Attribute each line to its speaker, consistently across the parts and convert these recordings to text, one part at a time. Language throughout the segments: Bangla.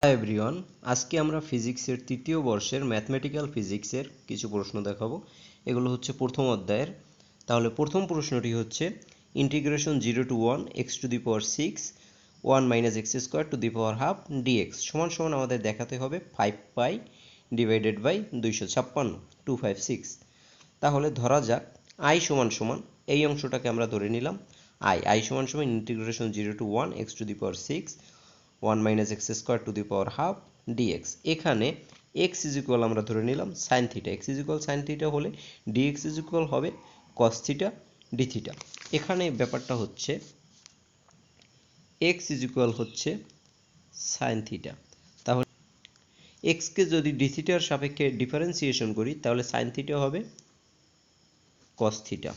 Speaker 1: হাই এভরিওয়ান, আজকে আমরা ফিজিক্সের তৃতীয় বর্ষের ম্যাথমেটিক্যাল ফিজিক্সের কিছু প্রশ্ন দেখাবো। এগুলো হচ্ছে প্রথম অধ্যায়ের। তাহলে প্রথম প্রশ্নটি হচ্ছে integration 0 to 1 x⁴ 1 - x² dx সমান সমান আমাদের দেখাতে হবে 5π ডিভাইডেড বাই 256 256। তাহলে ধরা যাক i সমান সমান এই অংশটাকে আমরা ধরে নিলাম i সমান সমান integration 0 to 1 x⁴ 1 - x² dx। এখানে x ইজ ইকুয়াল আমরা ধরে নিলাম sine theta, x is equal sine theta হলে dx ইজ ইকুয়াল হবে কস থিটা ডি থিটা। এখানে ব্যাপারটা হচ্ছে x ইজ ইকুয়াল হচ্ছে সাইন থিটা, তাহলে x কে যদি ডি থিটার সাপেক্ষে ডিফারেন্সিয়েশন করি তাহলে সাইন থিটা হবে কস থিটা।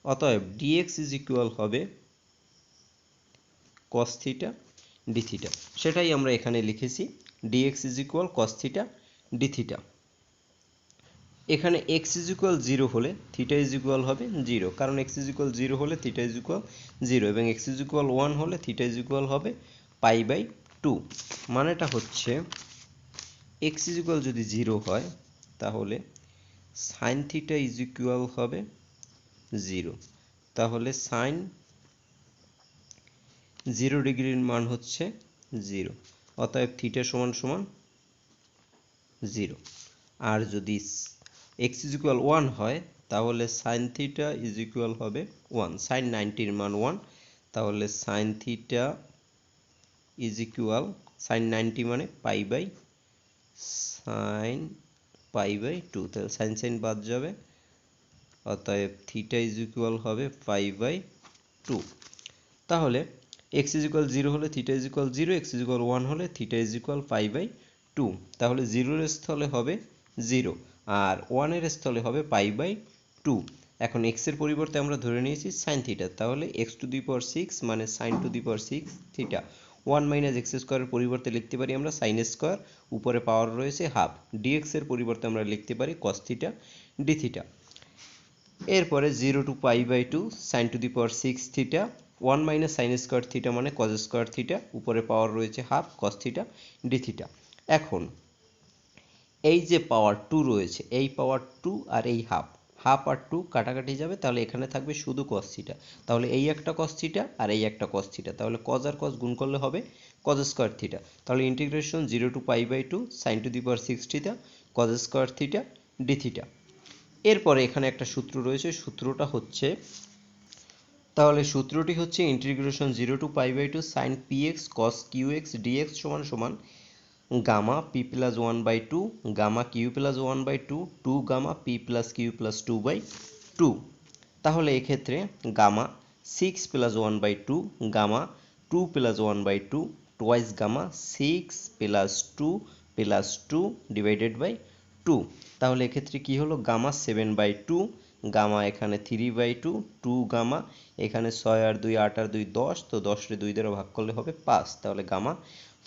Speaker 1: অতএব dx ইজ ইকুয়াল হবে কস থিটা ডি থিটা, সেটাই আমরা এখানে লিখেছি dx is equal cos theta D theta. এখানে x ইজ ইকুয়াল 0 হলে থিটা ইজ ইকুয়াল হবে 0, কারণ x ইজ ইকুয়াল 0 হলে থিটা ইজ ইকুয়াল 0 এবং x ইজ ইকুয়াল 1 হলে থিটা ইজ ইকুয়াল হবে π/2। মানেটা হচ্ছে x ইজ ইকুয়াল যদি 0 হয় তাহলে সাইন থিটা ইজ ইকুয়াল হবে 0, তাহলে সাইন 0 ডিগ্রির মান হচ্ছে 0, অতএব থিটা সমান সমান 0। আর যদি x ইজ ইকুয়াল 1 হয় তাহলে সাইন থিটা ইজ ইকুয়াল হবে 1, সাইন 90-র মান 1, তাহলে sine theta is equal sine 90 মানে π/2, তাহলে সাইন সাইন বাদ যাবে, অতএব থিটা ইজ ইকুয়াল হবে π/2। তাহলে x ইজ ইকুয়াল 0 হলে theta is equal 0, x is equal 1 হলে থিটা ইজ ইকুয়াল π/2। তাহলে 0 এর স্থলে হবে 0 আর 1 এর স্থলে হবে π/2। এখন x এর পরিবর্তে আমরা ধরে নিয়েছি সাইন থিটা, তাহলে x⁴ মানে sin⁴ থিটা। 1 - x² এর পরিবর্তে লিখতে পারি আমরা সাইন স্কোয়ার, উপরে পাওয়ার রয়েছে হাফ, dx এর পরিবর্তে আমরা লিখতে পারি কস থিটা ডি থিটা। এরপরে 0 to π/2 sin⁴ theta, 1 - sin² theta মানে cos স্কোয়ার থিটা, উপরে পাওয়ার রয়েছে half cos theta D theta. এখন এই যে পাওয়ার 2 রয়েছে, এই পাওয়ার 2 আর এই হাফ আর 2 কাটাকাটি যাবে, তাহলে এখানে থাকবে শুধু cos থিটা। তাহলে এই একটা cos থিটা আর এই একটা cos থিটা, তাহলে cos আর cos গুণ করলে হবে cos স্কয়ার থিটা। তাহলে integration 0 to π/2 sin⁴ theta cos square theta D theta. এরপরে এখানে একটা সূত্র রয়েছে, সূত্রটা হচ্ছে, তাহলে সূত্রটি হচ্ছে integration 0 to π/2 sin px cos qx dx সমান সমান gamma p plus 1/2 gamma q plus 1/2 2 gamma p plus q plus 2/2। তাহলে এক্ষেত্রে gamma 6 plus 1/2 gamma 2 plus 1/2 twice gamma 6 plus 2 plus 2 divided by 2। তাহলে এক্ষেত্রে কি হলো গামা 7/2 গামা এখানে 3/2 2 গামা এখানে 6 আর 2 8 আর 2 10, তো 10 রে 2 দ্বারা ভাগ করলে হবে 5, তাহলে গামা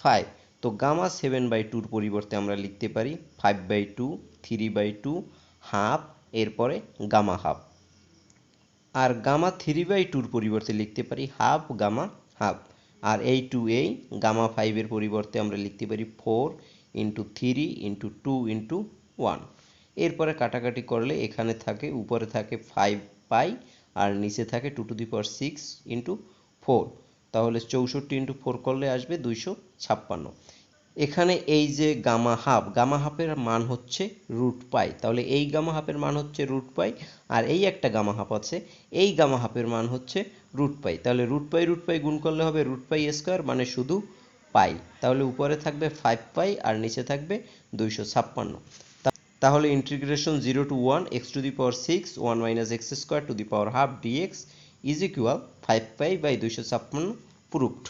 Speaker 1: 5। তো গামা 7/2-র পরিবর্তে আমরা লিখতে পারি 5/2 3/2 হাফ, এরপরে গামা হাফ। আর গামা 3/2-র পরিবর্তে লিখতে পারি হাফ গামা হাফ, আর এই 2 এই গামা 5-এর পরিবর্তে আমরা লিখতে পারি 4 × 3 × 2 × 1। এরপরে কাটাকাটি করলে এখানে থাকে উপরে থাকে 5π আর নিচে থাকে 2⁶ × 4, তাহলে 64 × 4 করলে আসবে 256। এখানে এই যে গামা হাফের মান হচ্ছে √π, তাহলে এই গামা হাফের মান হচ্ছে √π, আর এই একটা গামা হাফ আছে, এই গামা হাফের মান হচ্ছে √π, তাহলে √π গুণ করলে হবে √π² মানে শুধু পাই, তাহলে উপরে থাকবে 5π আর নিচে থাকবে 256। তাহলে integration 0 to 1 x⁴ 1 - x² dx is equal 5π/256 proved.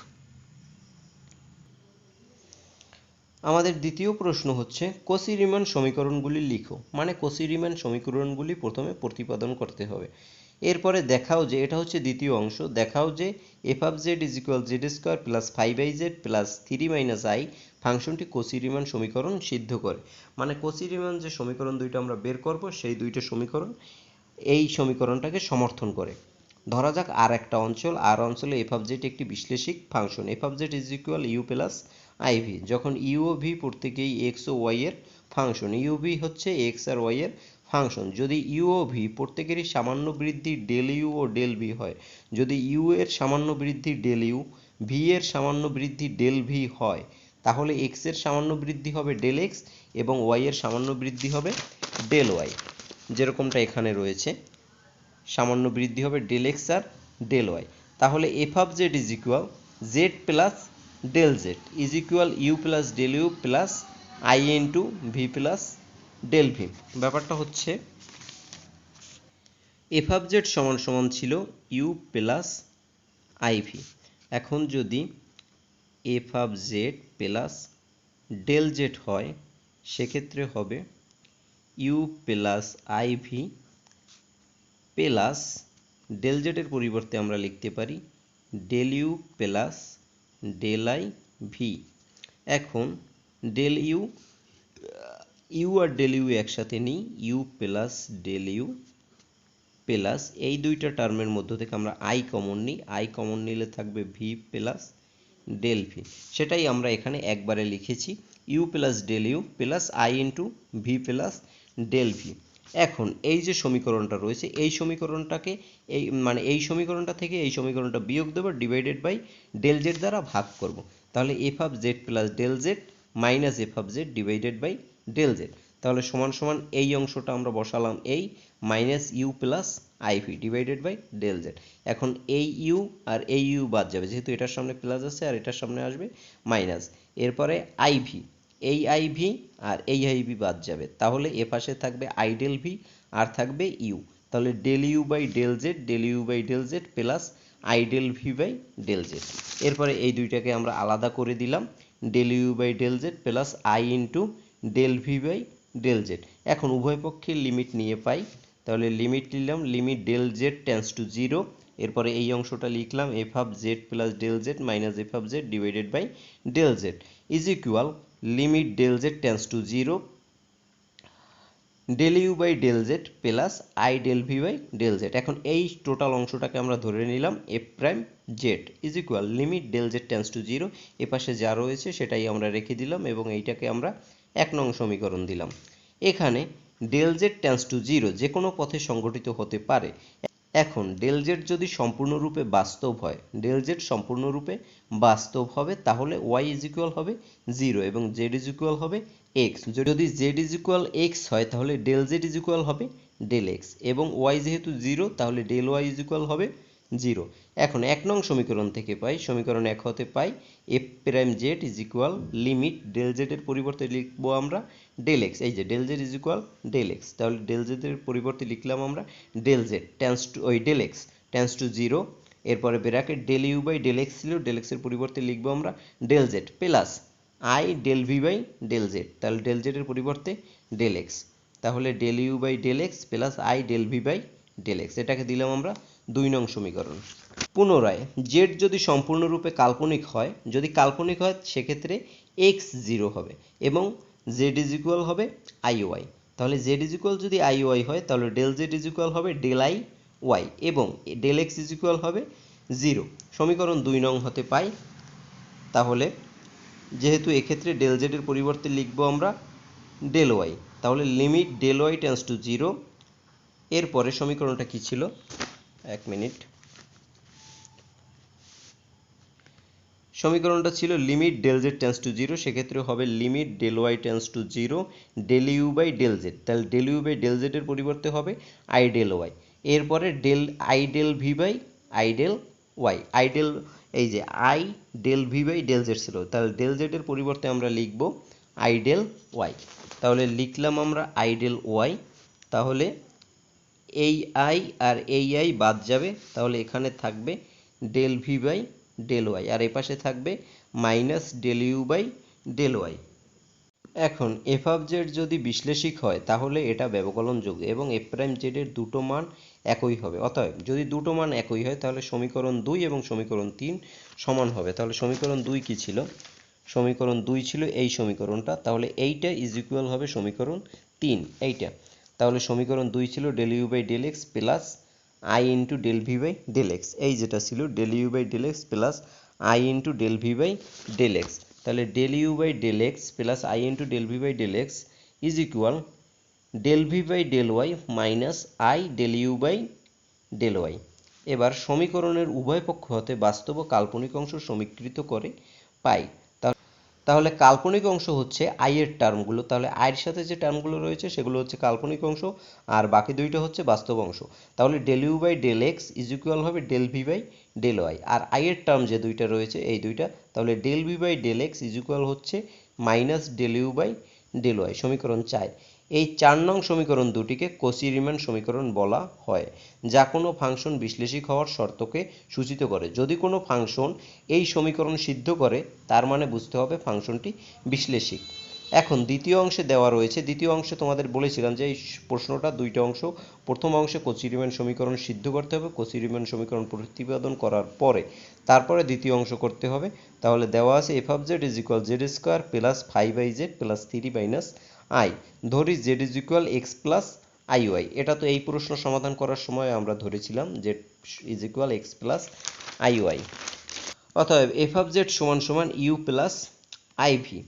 Speaker 1: আমাদের দ্বিতীয় প্রশ্ন হচ্ছে কচি রিমান সমীকরণগুলি লিখো, মানে কচি রিমান সমীকরণগুলি প্রথমে প্রতিপাদন করতে হবে। এরপরে দেখাও যে, এটা হচ্ছে দ্বিতীয় অংশ, দেখাও যে f(z) = z² + 5iz + 3 - i ফাংশনটি কচি রিমান সমীকরণ সিদ্ধ করে। মানে কচি রিমান যে সমীকরণ দুইটা আমরা বের করব, সেই দুইটা সমীকরণ এই সমীকরণটাকে সমর্থন করে। ধরা যাক আর একটা অঞ্চল, আর অঞ্চলে f(z) একটি বিশ্লেষিক function, f(z) = u + i v, যখন ইউ ও ভি প্রত্যেকেই এক্স ও ওয়াই এর ফাংশন, ইউ ভি হচ্ছে এক্স আর ওয়াই এর ফাংশন, যদি ইউ ও ভি প্রত্যেকেরই সামান্য বৃদ্ধি ডেল ইউ ও ডেল ভি হয়, যদি ইউ এর সামান্য বৃদ্ধি ডেল ইউ, ভি এর সামান্য বৃদ্ধি ডেল ভি হয়, তাহলে এক্স এর সামান্য বৃদ্ধি হবে ডেল এক্স এবং ওয়াই এর সামান্য বৃদ্ধি হবে ডেল ওয়াই, যেরকমটা এখানে রয়েছে সামান্য বৃদ্ধি হবে ডেল এক্স আর ডেল ওয়াই। তাহলে F of Z is equal Z plus del Z is equal U plus del U plus I into V plus del V. ব্যাপারটা হচ্ছে এফ অফ জেড সমান সমান ছিল ইউ প্লাস আই ভি, এখন যদি F of Z plus del Z হয় সেক্ষেত্রে হবে U plus I V plus del জেডের পরিবর্তে আমরা লিখতে পারি del U plus del I V. এখন ডেল ইউ ইউ আর ডেল ইউ একসাথে নিই, U plus del U plus এই দুইটা টার্মের মধ্য থেকে আমরা আই কমন নিই, আই কমন নিলে থাকবে ভি প্লাস ডেল ভি, সেটাই আমরা এখানে একবারে লিখেছি U plus del U plus I into V plus del V. এখন এই যে সমীকরণটা রয়েছে এই সমীকরণটাকে এই সমীকরণটা থেকে এই সমীকরণটা বিয়োগ দেবো, ডিভাইডেড বাই ডেল জেড দ্বারা ভাগ করব, তাহলে F of Z plus del Z minus F of Z divided by del Z, তাহলে সমান সমান এই অংশটা আমরা বসালাম এই minus U plus I V divided by del Z. এখন এই ইউ আর এই ইউ বাদ যাবে, যেহেতু এটার সামনে প্লাস আছে আর এটার সামনে আসবে মাইনাস, এরপরে আইভি, এই আইভি আর এই আইভি বাদ যাবে, তাহলে এ পাশে থাকবে আই ডেল ভি আর থাকবে ইউ, তাহলে del U by del Z, del U by del Z plus I del V by del Z. এরপরে এই দুইটাকে আমরা আলাদা করে দিলাম, del U by del Z plus I into del V by del Z. এখন উভয় পক্ষের লিমিট নিয়ে পাই, তাহলে লিমিট নিলাম, limit del Z tends to zero, এরপরে এই অংশটা লিখলাম F of Z plus del Z minus F of Z divided by del Z is equal limit del Z tends to zero del U by del Z plus I del V by del Z. এখন এই টোটাল অংশটাকে আমরা ধরে নিলাম F prime Z is equal limit del Z tends to zero, এপাশে যা রয়েছে সেটাই আমরা রেখে দিলাম এবং এইটাকে আমরা 1 নং সমীকরণ দিলাম। এখানে del Z tends to zero যে কোনো পথে সংঘটিত হতে পারে। এখন ডেল জেড যদি সম্পূর্ণরূপে বাস্তব হয়, ডেল জেড সম্পূর্ণরূপে বাস্তব হবে, তাহলে ওয়াই ইজ ইকুয়াল হবে 0 এবং জেড ইজ ইকুয়াল হবে এক্স। যদি জেড ইজ ইকুয়াল এক্স হয় তাহলে ডেল জেড ইজ ইকুয়াল হবে ডেল এক্স এবং ওয়াই যেহেতু 0 তাহলে ডেল ওয়াই ইজ ইকুয়াল হবে 0। এখন 1 নং সমীকরণ থেকে পাই, সমীকরণ 1 হতে পাই F prime Z is equal limit del জেডের পরিবর্তে লিখবো আমরা ডেল এক্স, এই যে del Z is equal del X, তাহলে ডেল জেডের পরিবর্তে লিখলাম আমরা del Z tends to del X tends to 0, এরপরে bracket del U by del X ছিল, ডেল এক্সের পরিবর্তে লিখবো আমরা del Z plus I del V by del Z, তাহলে ডেল জেডের পরিবর্তে ডেল এক্স, তাহলে del U by del X plus I del V by del X, এটাকে দিলাম আমরা 2 নং সমীকরণ। পুনরায় জেড যদি সম্পূর্ণরূপে কাল্পনিক হয়, যদি কাল্পনিক হয় সেক্ষেত্রে এক্স 0 হবে এবং জেড ইজ ইকুয়াল হবে আই ওয়াই, তাহলে জেড ইজ ইকুয়াল যদি আই ওয়াই হয় তাহলে ডেল জেড ইজ ইকুয়াল হবে ডেল আই ওয়াই এবং ডেল এক্স ইজ ইকুয়াল হবে 0। সমীকরণ 2 নং হতে পাই, তাহলে যেহেতু এক্ষেত্রে ডেল জেডের পরিবর্তে লিখবো আমরা ডেল ওয়াই, তাহলে limit del Y tends to 0, এরপরে সমীকরণটা কি ছিল 1 মিনিট, সমীকরণটা ছিল limit del Z tends to 0, সেক্ষেত্রে হবে limit del Y tends to 0 del U by del Z, তাহলে ডেল ইউ বাই ডেল জেডের পরিবর্তে হবে আই ডেল ওয়াই, এরপরে del I del V by I del Y, I del এই যে I del V by del Z ছিল, তাহলে ডেল জেডের পরিবর্তে আমরা লিখব আই ডেল ওয়াই, তাহলে লিখলাম আমরা আই ডেল ওয়াই, তাহলে এই আই আর এই আই বাদ যাবে, তাহলে এখানে থাকবে del V by del Y আর এপাশে থাকবে minus del U by del Y. এখন এফ অফ জেড যদি বিশ্লেষিক হয় তাহলে এটা ব্যবকলনযোগ্য এবং এফ প্রাইম জেডের দুটো মান একই হবে, অতএব যদি দুটো মান একই হয় তাহলে সমীকরণ 2 এবং সমীকরণ 3 সমান হবে। তাহলে সমীকরণ 2 কি ছিল, সমীকরণ 2 ছিল এই সমীকরণটা, তাহলে এইটা ইজ ইকুয়াল হবে সমীকরণ 3 এইটা, তাহলে সমীকরণ 2 ছিল del U by del X plus I into del V by del X, এই যেটা ছিল del U by del X plus I into del V by del X, তাহলে del U by del X plus I into del V by del X is equal del V by del Y minus I del U by del Y. এবার সমীকরণের উভয় পক্ষ হতে বাস্তব ও কাল্পনিক অংশ সমীকৃত করে পাই। তাহলে কাল্পনিক অংশ হচ্ছে আই এর টার্মগুলো, তাহলে আয়ের সাথে যে টার্মগুলো রয়েছে সেগুলো হচ্ছে কাল্পনিক অংশ, আর বাকি দুইটা হচ্ছে বাস্তব অংশ। তাহলে del U by del X is equal হবে del V by del Y, আর আই এর টার্ম যে দুইটা রয়েছে এই দুইটা, তাহলে del V by del X is equal হচ্ছে minus del U by del Y. সমীকরণ 4। এই 4 নং সমীকরণ দুটিকে কচি রিমান সমীকরণ বলা হয়, যা কোনো ফাংশন বিশ্লেষিক হওয়ার শর্তকে সূচিত করে। যদি কোনো ফাংশন এই সমীকরণ সিদ্ধ করে তার মানে বুঝতে হবে ফাংশনটি বিশ্লেষিক। এখন দ্বিতীয় অংশে দেওয়া রয়েছে, দ্বিতীয় অংশে তোমাদের বলেছিলাম যে এই প্রশ্নটা দুইটা অংশ। প্রথম অংশে কচি রিমান সমীকরণ সিদ্ধ করতে হবে, কচি রিমান সমীকরণ প্রতিপাদন করার পরে তারপরে দ্বিতীয় অংশ করতে হবে। তাহলে দেওয়া আছে F of Z is equal Z square plus 5i/z plus 3 minus I, ধরি Z is equal X plus I Y. এটা তো এই প্রশ্ন সমাধান করার সময় আমরা ধরেছিলাম Z is equal X plus I Y. অতএব এফ অফ জেড সমান সমান ইউ প্লাস আইভি।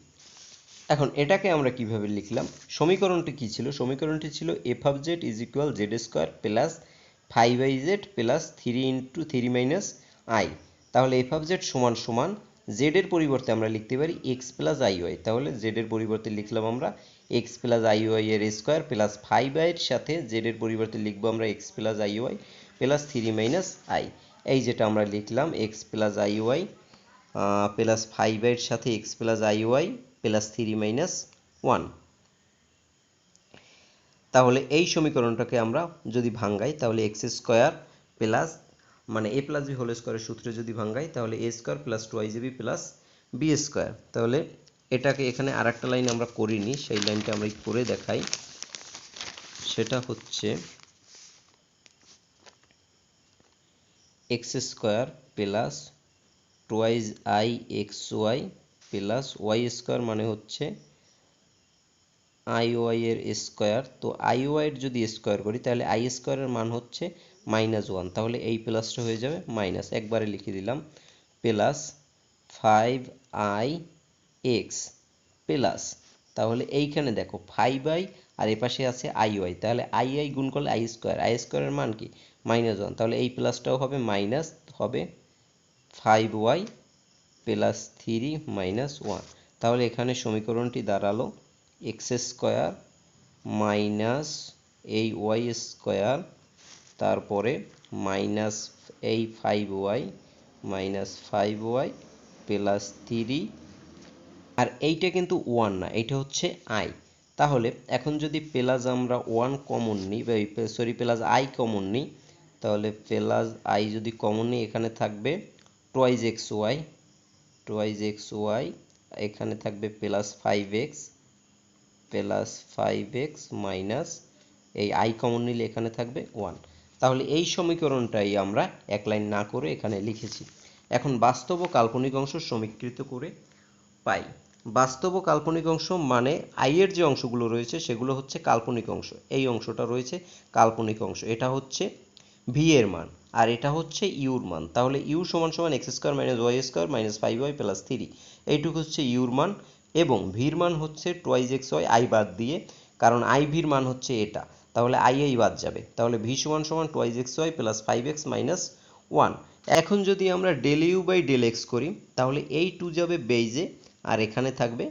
Speaker 1: এখন এটাকে আমরা কিভাবে লিখলাম? সমীকরণটি কি ছিল? সমীকরণটি ছিল F of Z is equal Z square plus 5i/z plus 3 into 3 minus I. তাহলে এফ অফ জেড সমান সমান জেড এর পরিবর্তে আমরা লিখতে পারি এক্স প্লাস আই ওয়াই। তাহলে জেড এর পরিবর্তে লিখলাম আমরা এক্স প্লাস আই ওয়াই এর স্কোয়ার প্লাস 5i এর সাথে জেড এর পরিবর্তে লিখবো আমরা X plus I Y plus 3 minus I. এই যেটা আমরা লিখলাম X plus I Y plus 5i এর সাথে X plus I Y plus 3 minus 1। তাহলে এই সমীকরণটাকে আমরা যদি ভাঙাই তাহলে এক্স স্কোয়ার প্লাস মানে এ প্লাস বি হোল স্কোয়ারের সূত্রে যদি ভাঙাই তাহলে A square plus 2ab plus B square. তাহলে এটাকে এখানে আর একটা লাইন আমরা করিনি, সেই লাইনটা আমরা করে দেখাই। সেটা হচ্ছে X square plus 2i/xy plus Y square মানে হচ্ছে আই ওয়াই এর স্কোয়ার। তো আই ওয়াই এর যদি স্কোয়ার করি তাহলে আই স্কোয়ারের মান হচ্ছে -1, তাহলে এই প্লাসটা হয়ে যাবে মাইনাস, একবারে লিখে দিলাম প্লাস 5i/x প্লাস, তাহলে এইখানে দেখো 5i আর এপাশে আছে আই ওয়াই, তাহলে আই গুণ করলে আই স্কোয়ারের মান কি -1, তাহলে এই প্লাসটাও হবে মাইনাস হবে 5y প্লাস 3 মাইনাস 1। তাহলে এখানে সমীকরণটি দাঁড়ালো এক্স স্কোয়ার মাইনাস এই ওয়াই স্কোয়ার তারপরে মাইনাস এই 5y মাইনাস 5y প্লাস 3, আর এইটা কিন্তু 1 না, এইটা হচ্ছে আই। তাহলে এখন যদি প্লাস আমরা 1 কমন নিই, সরি প্লাস আই কমন নিই, তাহলে প্লাস আই যদি কমন নিই এখানে থাকবে 2xy, এখানে থাকবে plus 5x plus 5x minus এই আই কমন নিলে এখানে থাকবে 1। তাহলে এই সমীকরণটাই আমরা এক লাইন না করে এখানে লিখেছি। এখন বাস্তব ও কাল্পনিক অংশ সমীকৃত করে পাই। বাস্তব ও কাল্পনিক অংশ মানে আই এর যে অংশগুলো রয়েছে সেগুলো হচ্ছে কাল্পনিক অংশ। এই অংশটা রয়েছে কাল্পনিক অংশ, এটা হচ্ছে ভি এর মান আর এটা হচ্ছে ইউর মান। তাহলে ইউ সমান সমান X square minus Y square minus 5y plus 3, এইটুকু হচ্ছে ইউর মান, এবং ভির মান হচ্ছে 2xy আই বাদ দিয়ে, কারণ আই ভির মান হচ্ছে এটা, তাহলে আই বাদ যাবে, তাহলে ভি সমান সমান 2xy প্লাস 5x মাইনাস 1। এখন যদি আমরা del U by del X করি তাহলে এই 2 যাবে বেইজে আর এখানে থাকবে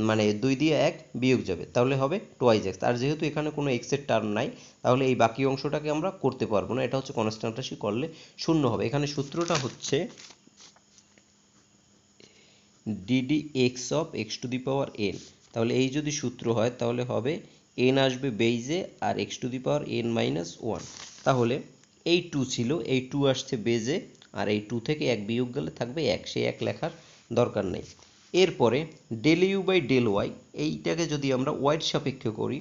Speaker 1: মানে 2 দিয়ে 1 বিয়োগ যাবে, তাহলে হবে 2x। আর যেহেতু এখানে কোনো x এর টার্ম নাই তাহলে এই বাকি অংশটাকে আমরা করতে পারবো না, এটা হচ্ছে কনস্ট্যান্ট রাশি, করলে শূন্য হবে। এখানে সূত্রটা হচ্ছে ddx of x to the power n। তাহলে এই যদি সূত্র হয় তাহলে হবে n আসবে বেইজে আর x to the power n minus 1। তাহলে এই 2 ছিল, এই 2 আসছে বেজে আর এই 2 থেকে 1 বিয়োগ গেলে থাকবে 1, সেই 1 লেখার দরকার নেই। এরপরে del U by del Y, এইটাকে যদি আমরা ওয়াইয়ের সাপেক্ষে করি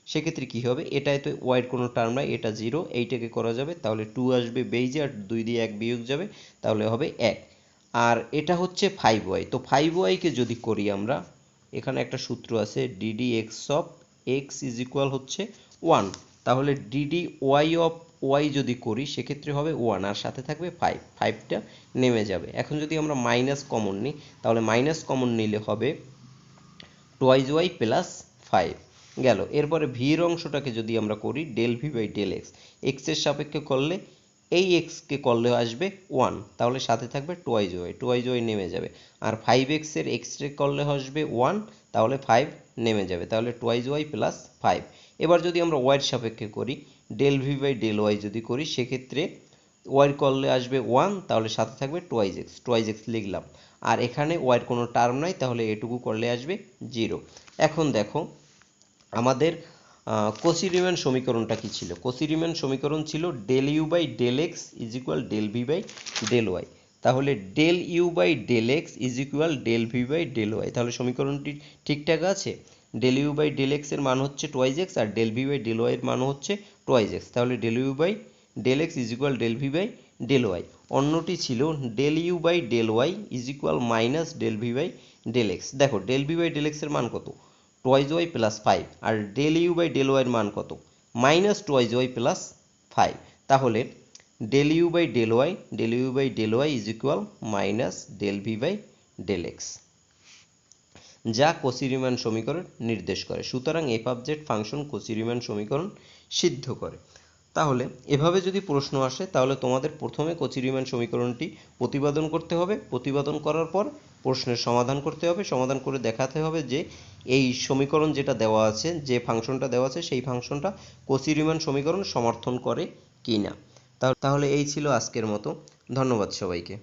Speaker 1: সেক্ষেত্রে কি হবে, এটায় তো ওয়াইয়ের কোনো টার্ম নাই, এটা 0, এইটাকে করা যাবে, তাহলে 2 আসবে বেইজে আর 2 দিয়ে 1 বিয়োগ যাবে, তাহলে হবে 1। আর এটা হচ্ছে 5y, তো 5y কে যদি করি আমরা, এখানে একটা সূত্র আছে ddx of x is equal হচ্ছে 1, তাহলে ddy of ওয়াই যদি করি সেক্ষেত্রে হবে 1 আর সাথে থাকবে 5, 5টা নেমে যাবে। এখন যদি আমরা মাইনাস কমন নিই তাহলে মাইনাস কমন নিলে হবে টোয়াইজ ওয়াই প্লাস 5 গেল। এরপরে ভির অংশটাকে যদি আমরা করি del V by del X, এক্সের সাপেক্ষে করলে এই এক্সকে করলে আসবে 1, তাহলে সাথে থাকবে টোয়াইজ ওয়াই নেমে যাবে। আর 5x এর এক্সরে করলে আসবে 1, তাহলে 5 নেমে যাবে, তাহলে টোয়াইজ ওয়াই প্লাস 5। এবার যদি আমরা ওয়াইয়ের সাপেক্ষে করি del V by del Y যদি করি সেক্ষেত্রে ওয়াই করলে আসবে 1, তাহলে সাথে থাকবে টোয়াইজ এক্স লিখলাম। আর এখানে ওয়াইয়ের কোনো টার্ম নাই, তাহলে এটুকু করলে আসবে 0। এখন দেখো আমাদের কচি রিমান সমীকরণটা কি ছিল? কচি রিমান সমীকরণ ছিল del U by del X is equal del V by del Y. তাহলে del U by del X is equal del V by del Y, তাহলে সমীকরণটি ঠিকঠাক আছে। Del U by del X এর মান হচ্ছে টোয়াইজ এক্স আর del V by del Y এর মান হচ্ছে টোয়াইজ এক্স, তাহলে del U by del X is equal del V by del Y. অন্যটি ছিল del U by del Y is equal minus del V by del X. দেখো del V by del X এর মান কত? টোয়াইজ ওয়াই প্লাস 5, আর del U by del Y এর মান কত? Minus twice Y plus 5। তাহলে del U by del Y is equal minus del V by del X, যা কচি রিমান সমীকরণ নির্দেশ করে। সুতরাং এফ অফ জেড ফাংশন কচি রিমান সমীকরণ সিদ্ধ করে। তাহলে এভাবে যদি প্রশ্ন আসে তাহলে তোমাদের প্রথমে কচি রিমান সমীকরণটি প্রতিপাদন করতে হবে, প্রতিপাদন করার পর প্রশ্নের সমাধান করতে হবে, সমাধান করে দেখাতে হবে যে এই সমীকরণ যেটা দেওয়া আছে, যে ফাংশনটা দেওয়া আছে সেই ফাংশনটা কচি রিমান সমীকরণ সমর্থন করে কি না। তাহলে এই ছিল আজকের মতো। ধন্যবাদ সবাইকে।